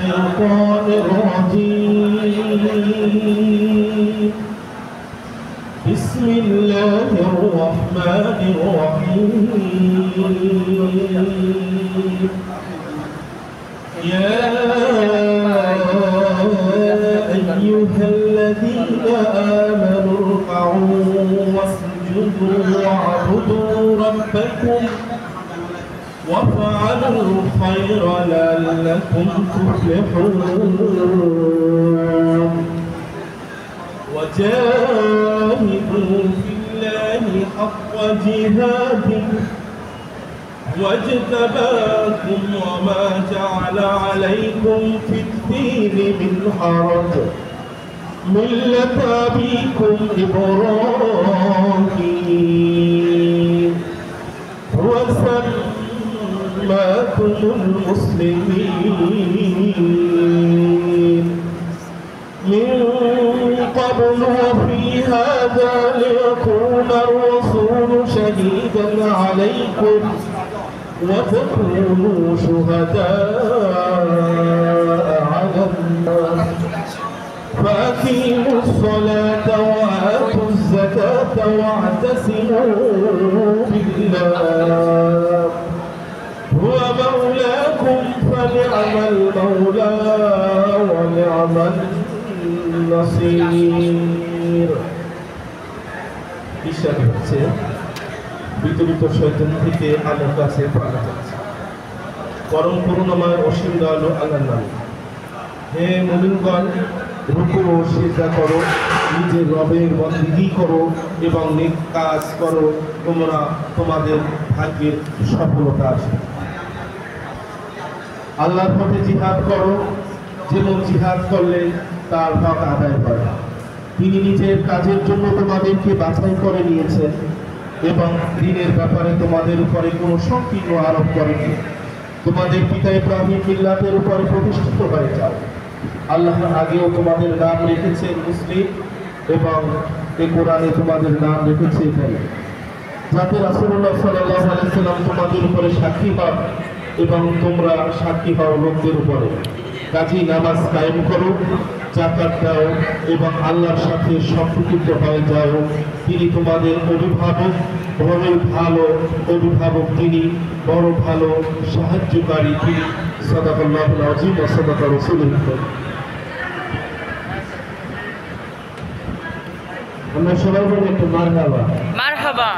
الشيطان الرجيم بسم الله الرحمن الرحيم يا أيها الذين آمنوا اركعوا واسجدوا واعبدوا ربكم وافعلوا الخير لعلكم تفلحون وجاهدوا في الله حق جهاده واجتباكم وما جعل عليكم في الدين من حرج ملة أبيكم إبراهيم وسماكم المسلمين من قبل وفي هذا ليكون الرسول شهيدا عليكم وتكونوا شهداء على الناس فأقيموا الصلاة وآتوا الزكاة واعتصموا بالله هو مولاكم فنعم المولى ونعم النصير ইশারা হচ্ছে বিতরিত শয়তান থেকে আল্লাহর কাছে পানা চাচ্ছে পরম করুণাময় অসীম দয়ালু আল্লাহর নামে হে মুমিনগণ রুকু ও সিজদা করো নিজের রবের বন্দেগী করো এবং নেক কাজ করো তোমরা তোমাদের ভাগ্যের সফলতা আসবে আল্লাহর পথে জিহাদ করো যেমন জিহাদ করলে তার হক আদায় করে তিনি নিজের কাজের জন্য তোমাদেরকে বাছাই করে নিয়েছেন এবং দিনের ব্যাপারে তোমাদের উপরে কোনো সংকীর্ণ আরোপ করেনি তোমাদের পিতা ইব্রাহিম মিল্লাতের উপরে প্রতিষ্ঠিত হয়ে যাও আল্লাহ আগেও তোমাদের নাম রেখেছেন মুসলিম এবং এই কোরআনে তোমাদের নাম রেখেছে এখানে যাতে রাসূলুল্লাহ সাল্লাল্লাহু আলাইহি ওয়াসাল্লাম তোমাদের উপরে সাক্ষী পান এবং তোমরা সাক্ষী হও লোকদের উপরে কাজী নামাজ কায়েম করো যাকাত দাও এবং আল্লাহর সাথে সম্পৃক্ত হয়ে যাও তিনি তোমাদের অভিভাবক বড়ই ভালো অভিভাবক তিনি বড় ভালো সাহায্যকারী তিনি সাদাকাল্লাহুল আযীম ওয়া সাদাকা রাসূলুল কারীম আমরা সবাই বলি একটু মারহাবা মারহাবা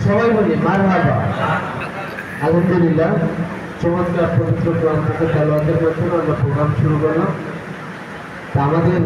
সবাই বলি মারহাবা আলহামদুলিল্লাহ চমৎকার পবিত্র কোরআন থেকে তেলাওয়াতের মাধ্যমে আমরা প্রোগ্রাম শুরু করলাম আমাদের